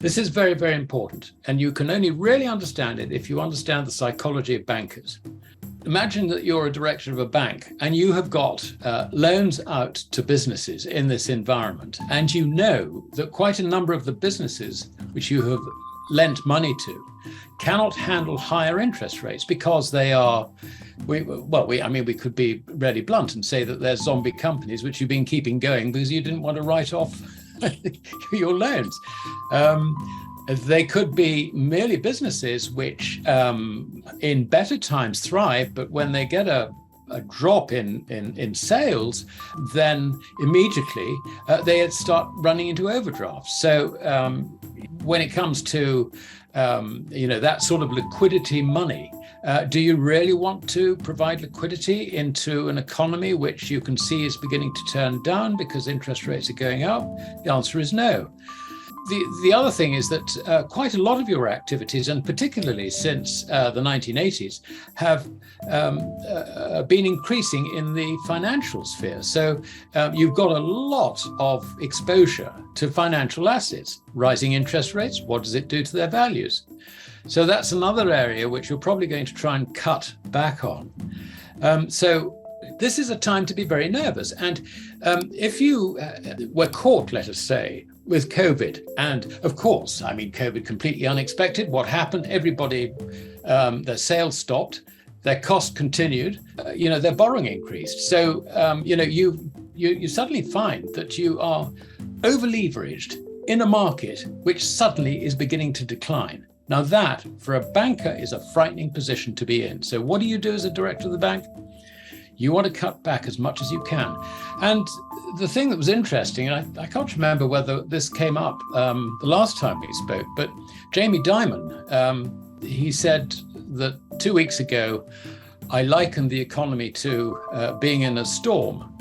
This is very, very important. And you can only really understand it if you understand the psychology of bankers. Imagine that you're a director of a bank and you have got loans out to businesses in this environment. And you know that quite a number of the businesses which you have lent money to cannot handle higher interest rates because they are, we could be really blunt and say that they're zombie companies which you've been keeping going because you didn't want to write off your loans. They could be merely businesses which in better times thrive, but when they get a drop in sales, then immediately they start running into overdrafts. So when it comes to that sort of liquidity money, do you really want to provide liquidity into an economy which you can see is beginning to turn down because interest rates are going up? The answer is no. The other thing is that quite a lot of your activities, and particularly since the 1980s, have been increasing in the financial sphere. So you've got a lot of exposure to financial assets. Rising interest rates, what does it do to their values? So that's another area which you're probably going to try and cut back on. So this is a time to be very nervous. And if you were caught, let us say, with COVID, and of course, COVID completely unexpected. What happened? Everybody, their sales stopped, their cost continued, their borrowing increased. So, you suddenly find that you are over-leveraged in a market which suddenly is beginning to decline. Now that, for a banker, is a frightening position to be in. So what do you do as a director of the bank? You want to cut back as much as you can. And the thing that was interesting, and I can't remember whether this came up the last time we spoke, but Jamie Dimon, he said that 2 weeks ago, I likened the economy to being in a storm.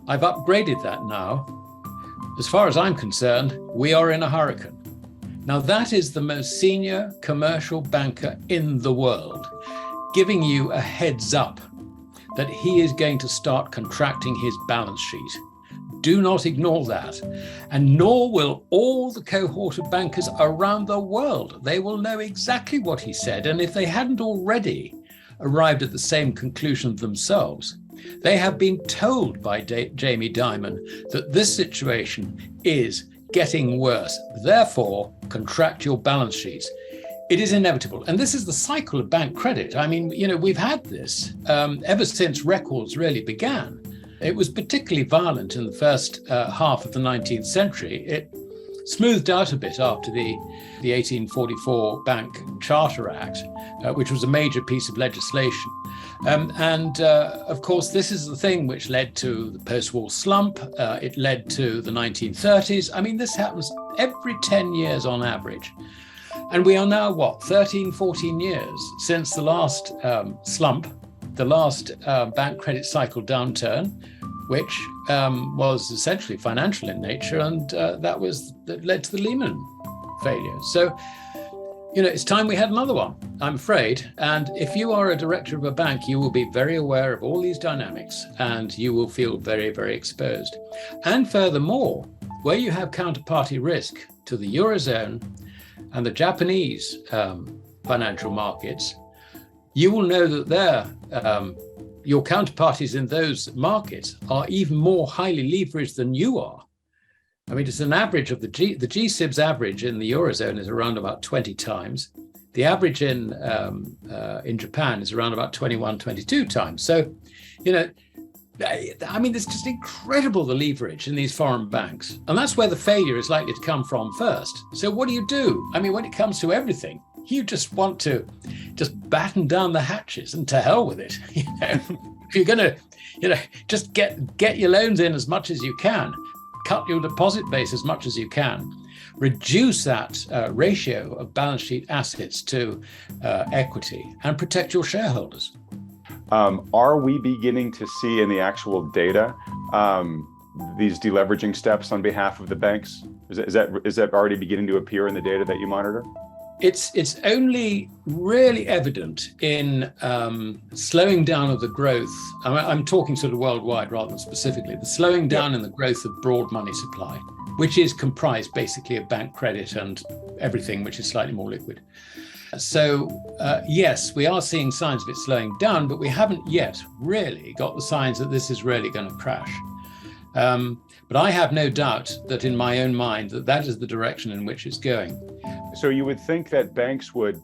I've upgraded that now. As far as I'm concerned, we are in a hurricane. Now that is the most senior commercial banker in the world, giving you a heads up that he is going to start contracting his balance sheet. Do not ignore that. And nor will all the cohort of bankers around the world. They will know exactly what he said. And if they hadn't already arrived at the same conclusion themselves, they have been told by Jamie Dimon that this situation is getting worse. Therefore, contract your balance sheets. It is inevitable. And this is the cycle of bank credit. We've had this ever since records really began. It was particularly violent in the first half of the 19th century. It smoothed out a bit after the 1844 Bank Charter Act, which was a major piece of legislation. Of course, this is the thing which led to the post-war slump. It led to the 1930s. This happens every 10 years on average. And we are now, 13, 14 years since the last slump, the last bank credit cycle downturn, which was essentially financial in nature, and that led to the Lehman failure. So, it's time we had another one, I'm afraid. And if you are a director of a bank, you will be very aware of all these dynamics, and you will feel very, very exposed. And furthermore, where you have counterparty risk to the Eurozone and the Japanese financial markets, you will know that your counterparties in those markets are even more highly leveraged than you are. It's an average of the G-SIBs average in the Eurozone is around about 20 times. The average in Japan is around about 21, 22 times. So, it's just incredible, the leverage in these foreign banks. And that's where the failure is likely to come from first. So what do? When it comes to everything, you just want to just batten down the hatches and to hell with it. If you're going to, just get your loans in as much as you can, cut your deposit base as much as you can, reduce that ratio of balance sheet assets to equity, and protect your shareholders. Are we beginning to see in the actual data these deleveraging steps on behalf of the banks? Is that already beginning to appear in the data that you monitor? It's only really evident in slowing down of the growth. I'm talking sort of worldwide rather than specifically. The slowing down in the growth of broad money supply, which is comprised basically of bank credit and everything which is slightly more liquid. So yes, we are seeing signs of it slowing down, but we haven't yet really got the signs that this is really going to crash. But I have no doubt that in my own mind that is the direction in which it's going. So you would think that banks would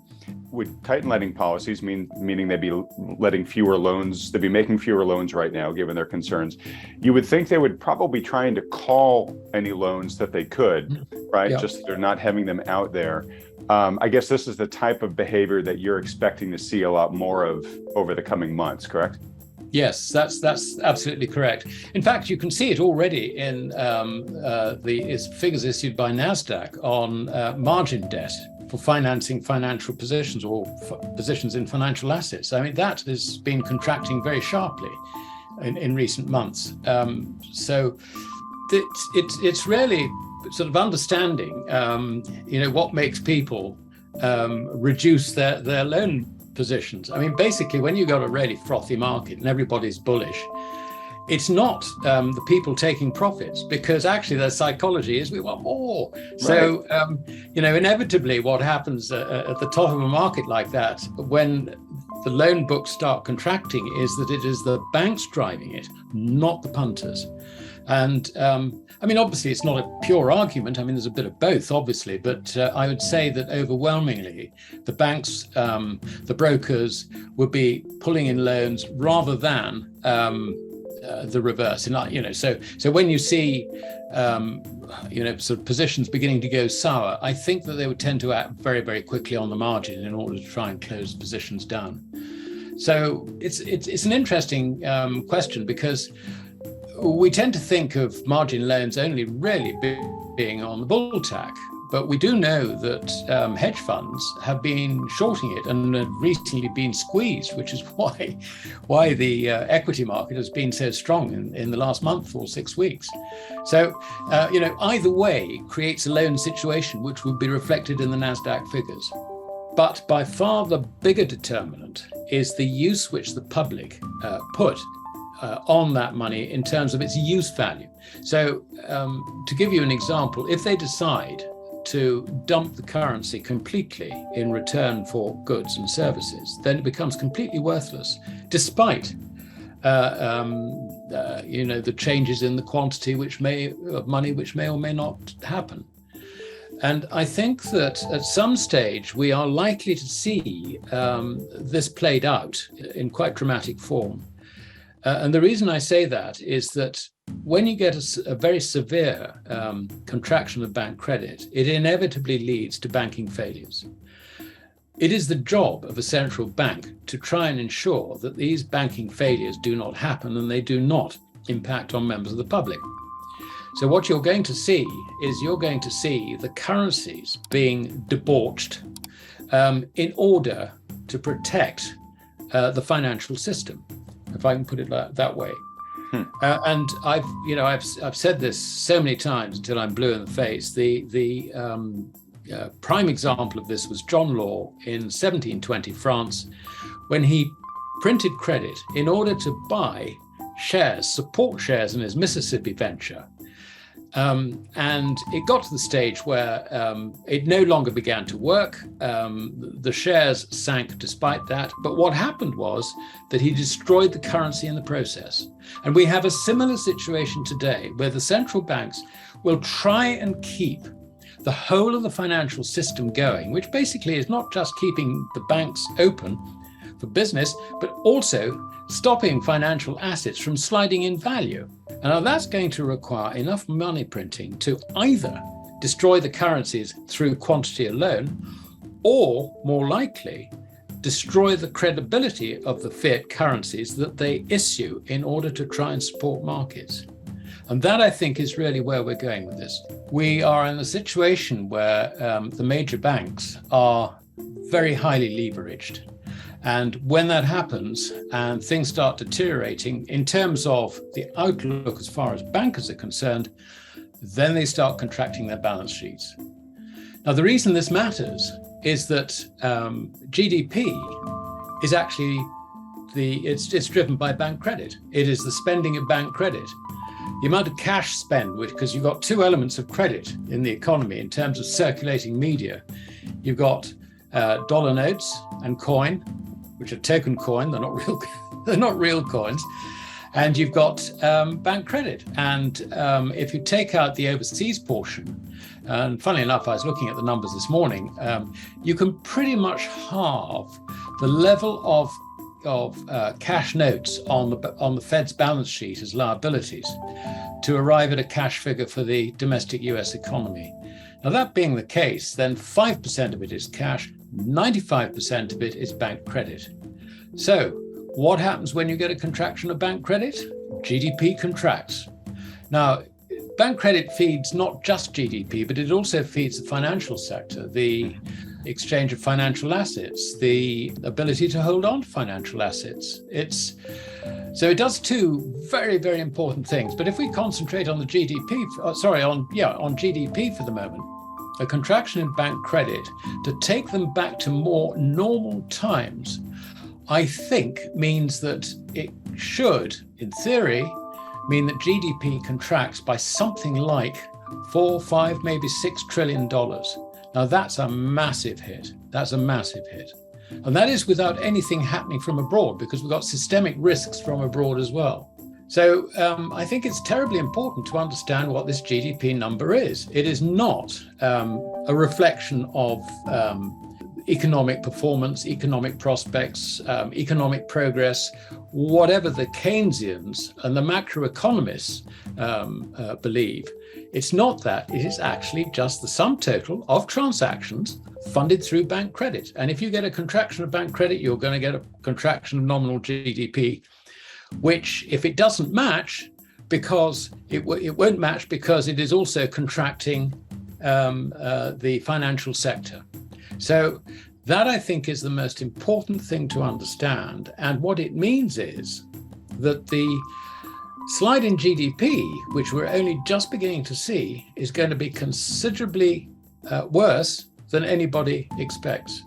tighten lending policies, meaning they'd be letting fewer loans, they'd be making fewer loans right now, given their concerns. You would think they would probably trying to call any loans that they could, right? Just so they're not having them out there. I guess this is the type of behavior that you're expecting to see a lot more of over the coming months, correct? Yes, that's absolutely correct. In fact, you can see it already in the figures issued by NASDAQ on margin debt for financing financial positions or positions in financial assets. I mean, that has been contracting very sharply in recent months. So it's really sort of understanding, what makes people reduce their loan positions. I mean, basically, when you've got a really frothy market and everybody's bullish, it's not the people taking profits, because actually their psychology is we want more. Right. So, inevitably what happens at the top of a market like that, when the loan books start contracting, is that it is the banks driving it, not the punters. And obviously it's not a pure argument. I mean, there's a bit of both, obviously, but I would say that overwhelmingly the banks, the brokers would be pulling in loans rather than the reverse. And, so when you see, sort of positions beginning to go sour, I think that they would tend to act very, very quickly on the margin in order to try and close positions down. So it's an interesting question, because we tend to think of margin loans only really being on the bull tack, but we do know that hedge funds have been shorting it and have recently been squeezed, which is why the equity market has been so strong in the last month or 6 weeks. So, either way creates a loan situation which would be reflected in the NASDAQ figures. But by far the bigger determinant is the use which the public put on that money in terms of its use value. So to give you an example, if they decide to dump the currency completely in return for goods and services, then it becomes completely worthless, despite the changes in the quantity of money which may or may not happen. And I think that at some stage we are likely to see this played out in quite dramatic form. And the reason I say that is that when you get a very severe contraction of bank credit, it inevitably leads to banking failures. It is the job of a central bank to try and ensure that these banking failures do not happen and they do not impact on members of the public. So what you're going to see is the currencies being debauched in order to protect the financial system, if I can put it that way. And I've said this so many times until I'm blue in the face. The prime example of this was John Law in 1720 France, when he printed credit in order to buy support shares in his Mississippi venture. And it got to the stage where it no longer began to work. The shares sank despite that. But what happened was that he destroyed the currency in the process. And we have a similar situation today, where the central banks will try and keep the whole of the financial system going, which basically is not just keeping the banks open for business, but also stopping financial assets from sliding in value. And now that's going to require enough money printing to either destroy the currencies through quantity alone, or more likely, destroy the credibility of the fiat currencies that they issue in order to try and support markets. And that, I think, is really where we're going with this. We are in a situation where the major banks are very highly leveraged. And when that happens and things start deteriorating in terms of the outlook as far as bankers are concerned, then they start contracting their balance sheets. Now, the reason this matters is that GDP is actually it's driven by bank credit. It is the spending of bank credit. The amount of cash spent, because you've got two elements of credit in the economy in terms of circulating media. You've got dollar notes and coin, which are token coin. They're not real. They're not real coins. And you've got bank credit. And if you take out the overseas portion, and funnily enough, I was looking at the numbers this morning, you can pretty much halve the level of cash notes on the Fed's balance sheet as liabilities to arrive at a cash figure for the domestic US economy. Now, that being the case, then 5% of it is cash, 95% of it is bank credit. So what happens when you get a contraction of bank credit? GDP contracts. Now, bank credit feeds not just GDP, but it also feeds the financial sector, the exchange of financial assets, the ability to hold on to financial assets. So it does two very, very important things. But if we concentrate on the on GDP for the moment, a contraction in bank credit to take them back to more normal times, I think means that it should, in theory, mean that GDP contracts by something like $4, $5, maybe $6 trillion. Now, that's a massive hit. That's a massive hit. And that is without anything happening from abroad, because we've got systemic risks from abroad as well. So I think it's terribly important to understand what this GDP number is. It is not a reflection of economic performance, economic prospects, economic progress, whatever the Keynesians and the macroeconomists believe. It's not that. It is actually just the sum total of transactions funded through bank credit. And if you get a contraction of bank credit, you're going to get a contraction of nominal GDP, which, if it doesn't match, because it won't match because it is also contracting the financial sector. So that, I think, is the most important thing to understand. And what it means is that the slide in GDP, which we're only just beginning to see, is going to be considerably worse than anybody expects.